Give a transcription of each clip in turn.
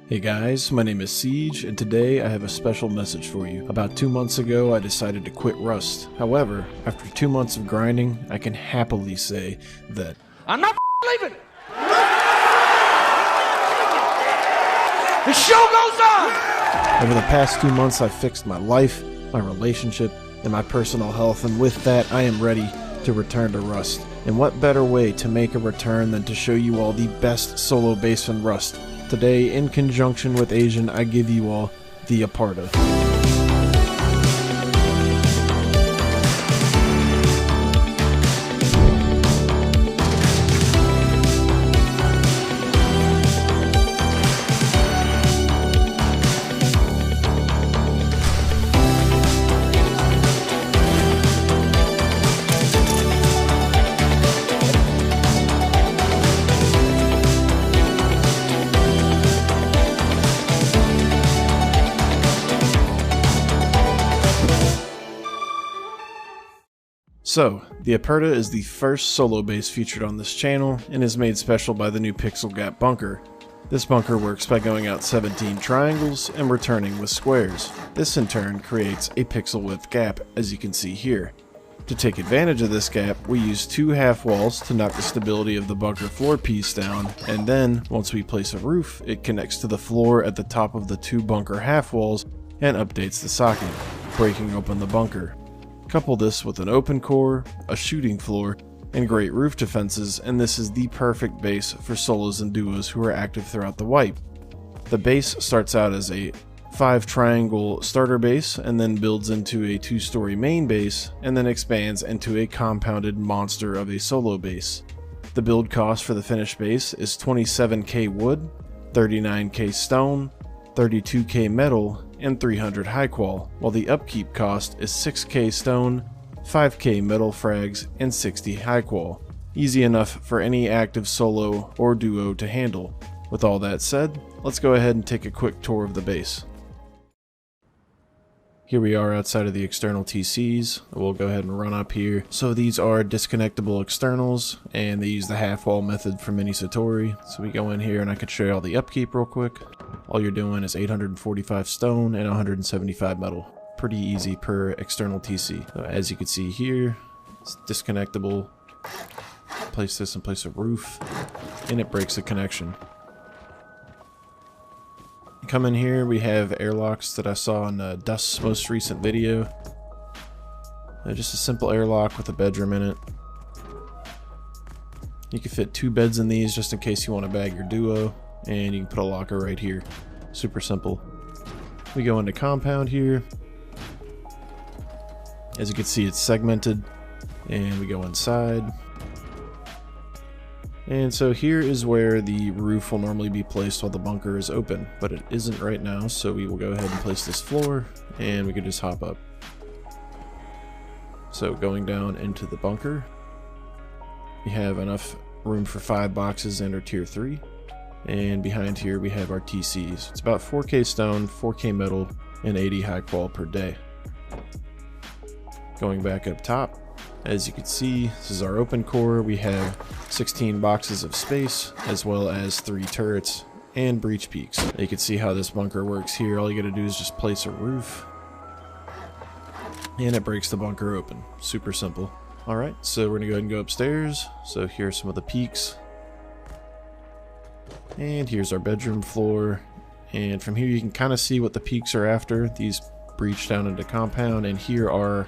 Hey guys, my name is Siege, and today I have a special message for you. About 2 months ago, I decided to quit Rust. However, after 2 months of grinding, I can happily say that I'm not leaving. The show goes on. over the past 2 months, I've fixed my life, my relationship, and my personal health, and with that, I am ready to return to Rust. And what better way to make a return than to show you all the best solo base in Rust? Today, in conjunction with Asian, I give you all the Aperta. So, the Aperta is the first solo base featured on this channel and is made special by the new pixel gap bunker. This bunker works by going out 17 triangles and returning with squares. This in turn creates a pixel width gap, as you can see here. To take advantage of this gap, we use 2 half walls to knock the stability of the bunker floor piece down, and then, once we place a roof, it connects to the floor at the top of the 2 bunker half walls and updates the socket, breaking open the bunker. Couple this with an open core, a shooting floor, and great roof defenses, and this is the perfect base for solos and duos who are active throughout the wipe. The base starts out as a 5 triangle starter base and then builds into a 2-story main base and then expands into a compounded monster of a solo base. The build cost for the finished base is 27k wood, 39k stone, 32k metal, and 300 high qual, while the upkeep cost is 6k stone, 5k metal frags, and 60 high qual. Easy enough for any active solo or duo to handle. With all that said, let's go ahead and take a quick tour of the base. Here we are outside of the external TCs. We'll go ahead and run up here. So these are disconnectable externals, and they use the half wall method from Mini Satori. So we go in here and I can show you all the upkeep real quick. All you're doing is 845 stone and 175 metal. Pretty easy per external TC. So as you can see here, it's disconnectable. Place this in place of roof, and it breaks the connection. Come in here, we have airlocks that I saw in Dust's most recent video. Just a simple airlock with a bedroom in it. You can fit 2 beds in these just in case you want to bag your duo, and you can put a locker right here. Super simple. We go into compound here. As you can see, it's segmented, and we go inside. And so here is where the roof will normally be placed while the bunker is open, but it isn't right now, so we will go ahead and place this floor, and we can just hop up. So going down into the bunker, we have enough room for 5 boxes and our tier 3, and behind here we have our TCs. It's about 4k stone, 4k metal, and 80 high qual per day. Going back up top, as you can see, this is our open core. We have 16 boxes of space, as well as 3 turrets and breach peaks. You can see how this bunker works here. All you gotta do is just place a roof, and it breaks the bunker open. Super simple. Alright, so we're gonna go ahead and go upstairs. So here's some of the peaks. And here's our bedroom floor. And from here you can kind of see what the peaks are after. These breach down into compound, and here are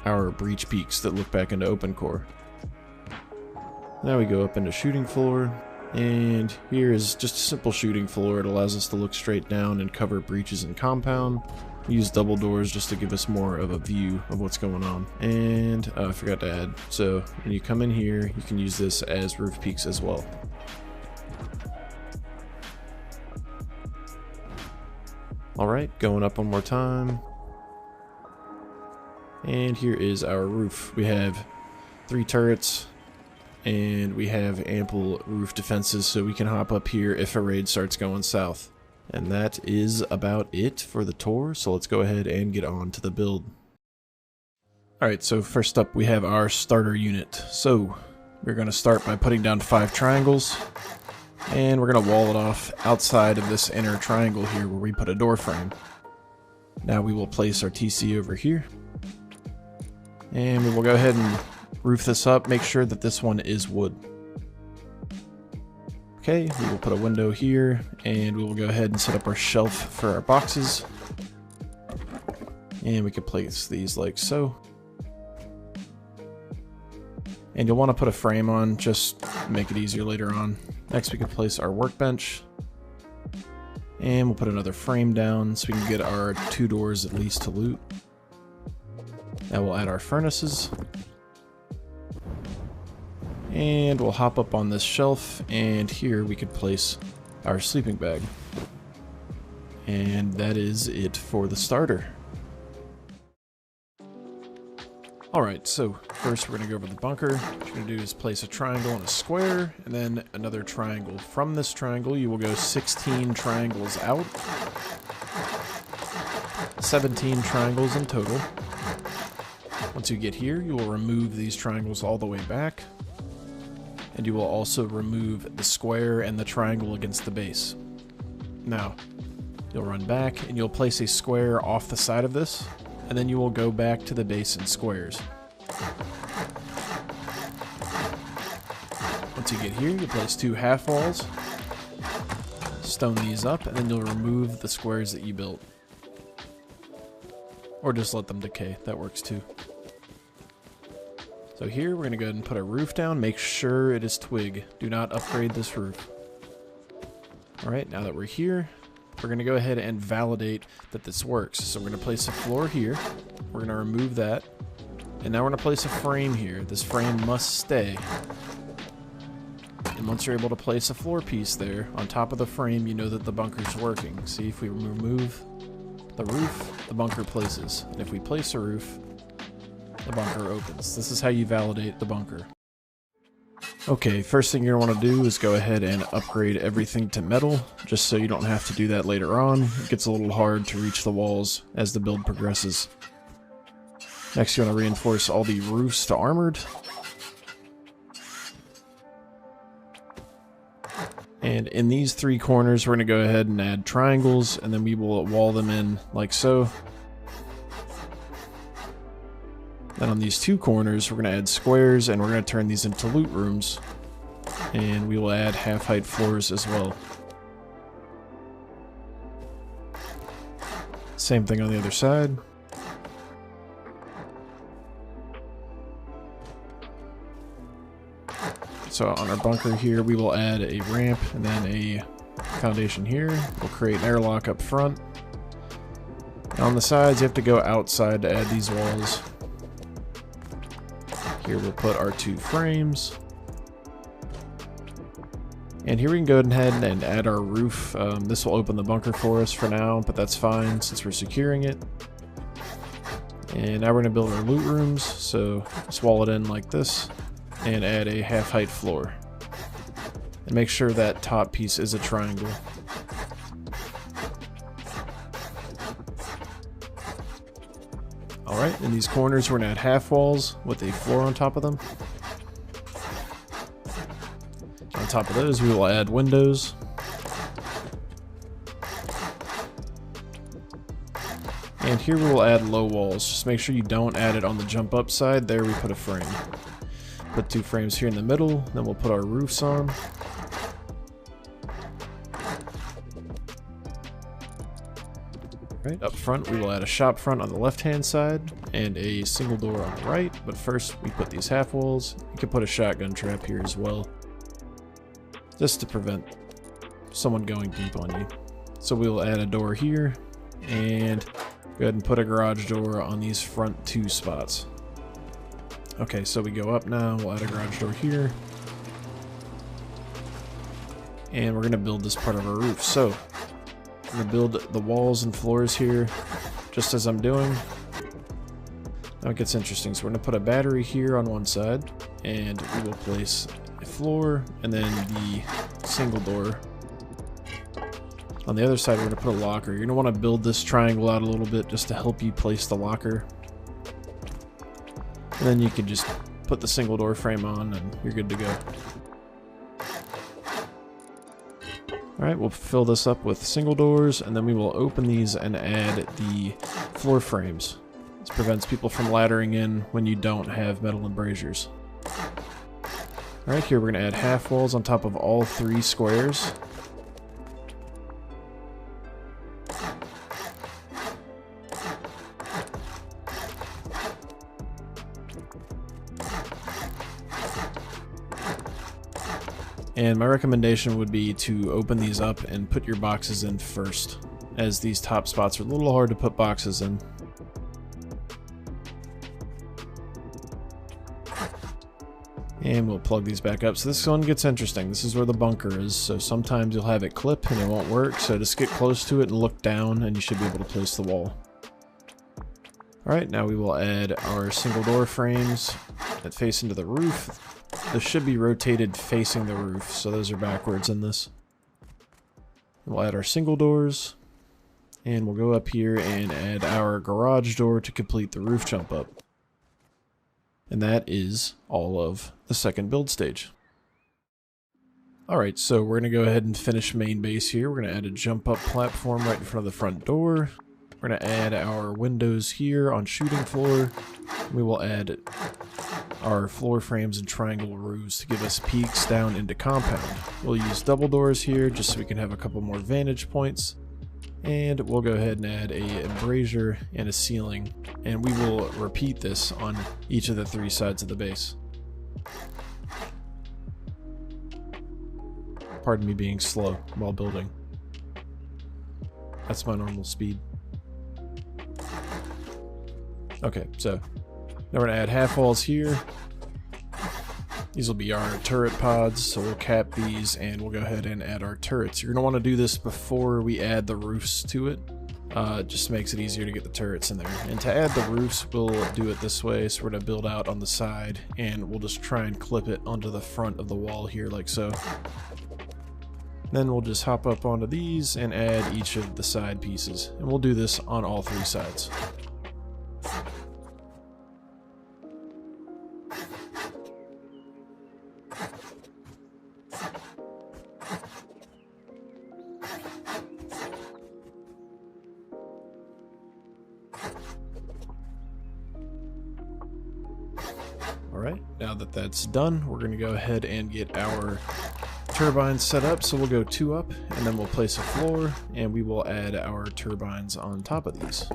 our breach peaks that look back into open core. Now we go up into shooting floor, and here is just a simple shooting floor. It allows us to look straight down and cover breaches in compound. We use double doors just to give us more of a view of what's going on. And I forgot to add, so when you come in here, you can use this as roof peaks as well. Alright, going up one more time. And here is our roof. We have 3 turrets, and we have ample roof defenses, so we can hop up here if a raid starts going south. And that is about it for the tour, so let's go ahead and get on to the build. Alright, so first up we have our starter unit. So we're going to start by putting down 5 triangles, And we're going to wall it off outside of this inner triangle here where we put a door frame. Now we will place our TC over here. And we will go ahead and roof this up. Make sure that this one is wood. Okay, we will put a window here, and we will go ahead and set up our shelf for our boxes. And we can place these like so. And you'll want to put a frame on, just make it easier later on. Next we can place our workbench. And we'll put another frame down so we can get our 2 doors at least to loot. Now we'll add our furnaces. And we'll hop up on this shelf, and here we could place our sleeping bag. And that is it for the starter. Alright, so first we're going to go over the bunker. What you're going to do is place a triangle and a square, and then another triangle. From this triangle, you will go 16 triangles out. 17 triangles in total. Once you get here, you will remove these triangles all the way back. And you will also remove the square and the triangle against the base. Now, you'll run back and you'll place a square off the side of this, and then you will go back to the base in squares. Once you get here, you place 2 half walls, stone these up, and then you'll remove the squares that you built. Or just let them decay, that works too. So here we're going to go ahead and put a roof down. Make sure it is twig. Do not upgrade this roof. Alright, now that we're here, we're going to go ahead and validate that this works. So we're going to place a floor here. We're going to remove that. And now we're going to place a frame here. This frame must stay. And once you're able to place a floor piece there on top of the frame, you know that the bunker's working. See, if we remove the roof, the bunker places. And if we place a roof, the bunker opens. This is how you validate the bunker. Okay, first thing you're going to want to do is go ahead and upgrade everything to metal, just so you don't have to do that later on. It gets a little hard to reach the walls as the build progresses. Next, you want to reinforce all the roofs to armored. And in these 3 corners, we're going to go ahead and add triangles, and then we will wall them in like so. Then on these 2 corners, we're going to add squares, and we're going to turn these into loot rooms. And we will add half-height floors as well. Same thing on the other side. So on our bunker here, we will add a ramp and then a foundation here. We'll create an airlock up front. And on the sides, you have to go outside to add these walls. Here we'll put our 2 frames. And here we can go ahead and add our roof. This will open the bunker for us for now, but that's fine since we're securing it. And now we're going to build our loot rooms, so just wall it in like this and add a half-height floor. And make sure that top piece is a triangle. Alright, in these corners we're going to add half walls with a floor on top of them. On top of those we will add windows. And here we will add low walls. Just make sure you don't add it on the jump up side. There we put a frame. Put 2 frames here in the middle, then we'll put our roofs on. Right, up front we will add a shop front on the left hand side and a single door on the right, but first we put these half walls. You can put a shotgun trap here as well, just to prevent someone going deep on you. So we will add a door here and go ahead and put a garage door on these front 2 spots. Okay, so we go up now, we'll add a garage door here. And we're going to build this part of our roof. So I'm going to build the walls and floors here, just as I'm doing. Now it gets interesting. So we're going to put a battery here on one side, and we will place a floor, and then the single door. On the other side, we're going to put a locker. You're going to want to build this triangle out a little bit just to help you place the locker. And then you can just put the single door frame on, and you're good to go. Alright, we'll fill this up with single doors, and then we will open these and add the floor frames. This prevents people from laddering in when you don't have metal embrasures. Alright, here we're going to add half walls on top of all 3 squares. And my recommendation would be to open these up and put your boxes in first, as these top spots are a little hard to put boxes in. And we'll plug these back up. So this one gets interesting. This is where the bunker is, so sometimes you'll have it clip and it won't work, so just get close to it and look down and you should be able to place the wall. Alright, now we will add our single door frames that face into the roof. This should be rotated facing the roof, so those are backwards in this. We'll add our single doors, and we'll go up here and add our garage door to complete the roof jump up. And that is all of the second build stage. Alright, so we're going to go ahead and finish main base here. We're going to add a jump up platform right in front of the front door. We're going to add our windows here on shooting floor. We will add our floor frames and triangle roofs to give us peeks down into compound. We'll use double doors here just so we can have a couple more vantage points. And we'll go ahead and add a embrasure and a ceiling. And we will repeat this on each of the 3 sides of the base. Pardon me being slow while building. That's my normal speed. Okay, so now we're going to add half walls here. These will be our turret pods, so we'll cap these and we'll go ahead and add our turrets. You're going to want to do this before we add the roofs to it. It just makes it easier to get the turrets in there. And to add the roofs, we'll do it this way. So we're going to build out on the side and we'll just try and clip it onto the front of the wall here like so. Then we'll just hop up onto these and add each of the side pieces. And we'll do this on all 3 sides. Alright, now that that's done, we're going to go ahead and get our turbines set up. So we'll go 2 up, and then we'll place a floor, and we will add our turbines on top of these.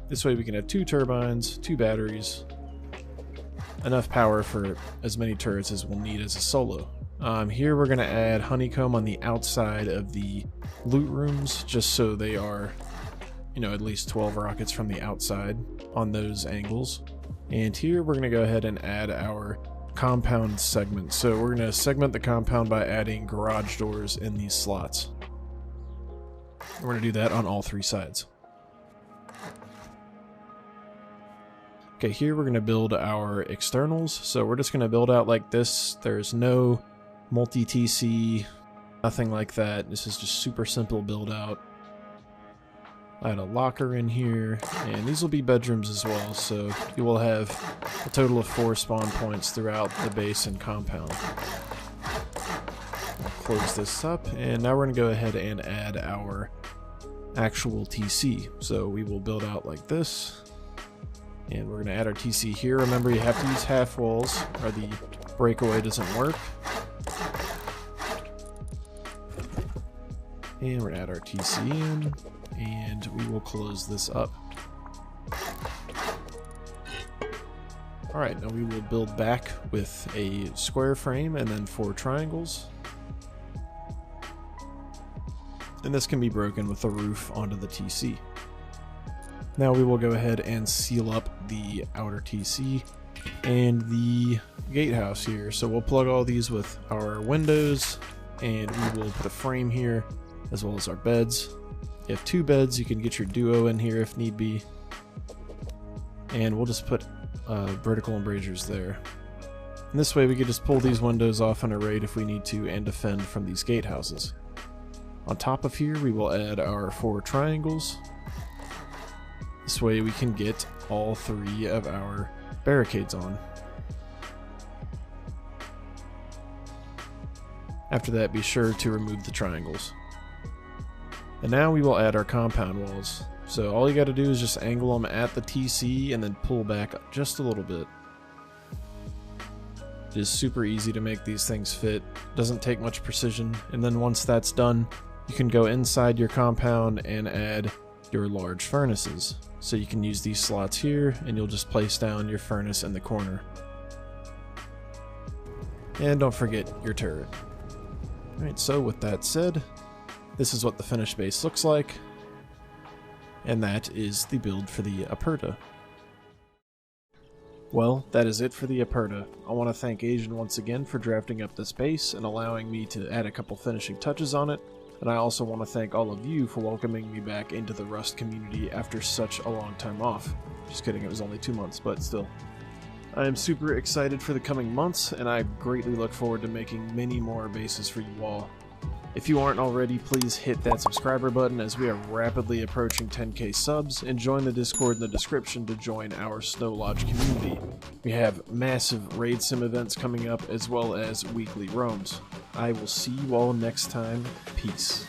This way we can have 2 turbines, 2 batteries, enough power for as many turrets as we'll need as a solo. Here we're going to add honeycomb on the outside of the loot rooms, just so they are, you know, at least 12 rockets from the outside on those angles. And here we're going to go ahead and add our compound segment. So we're going to segment the compound by adding garage doors in these slots. We're going to do that on all 3 sides. Okay, here we're going to build our externals. So we're just going to build out like this. There's no multi-TC, nothing like that. This is just super simple build out. I had a locker in here, and these will be bedrooms as well, so you will have a total of 4 spawn points throughout the base and compound. I'll close this up, and now we're going to go ahead and add our actual TC. So we will build out like this, and we're going to add our TC here. Remember, you have to use half walls, or the breakaway doesn't work. And we're going to add our TC in. And we will close this up. Alright, now we will build back with a square frame and then 4 triangles. And this can be broken with the roof onto the TC. Now we will go ahead and seal up the outer TC and the gatehouse here. So we'll plug all these with our windows, and we will put a frame here as well as our beds. You have 2 beds, you can get your duo in here if need be. And we'll just put vertical embrasures there. And this way we can just pull these windows off on a raid if we need to and defend from these gatehouses. On top of here we will add our 4 triangles. This way we can get all 3 of our barricades on. After that, be sure to remove the triangles. And now we will add our compound walls. So all you got to do is just angle them at the TC and then pull back just a little bit. It is super easy to make these things fit, doesn't take much precision, and then once that's done, you can go inside your compound and add your large furnaces. So you can use these slots here, and you'll just place down your furnace in the corner. And don't forget your turret. Alright, so with that said, this is what the finished base looks like, and that is the build for the Aperta. Well, that is it for the Aperta. I want to thank Asian once again for drafting up this base and allowing me to add a couple finishing touches on it, and I also want to thank all of you for welcoming me back into the Rust community after such a long time off. Just kidding, it was only 2 months, but still. I am super excited for the coming months, and I greatly look forward to making many more bases for you all. If you aren't already, please hit that subscriber button as we are rapidly approaching 10k subs, and join the Discord in the description to join our Snow Lodge community. We have massive raid sim events coming up as well as weekly roams. I will see you all next time. Peace.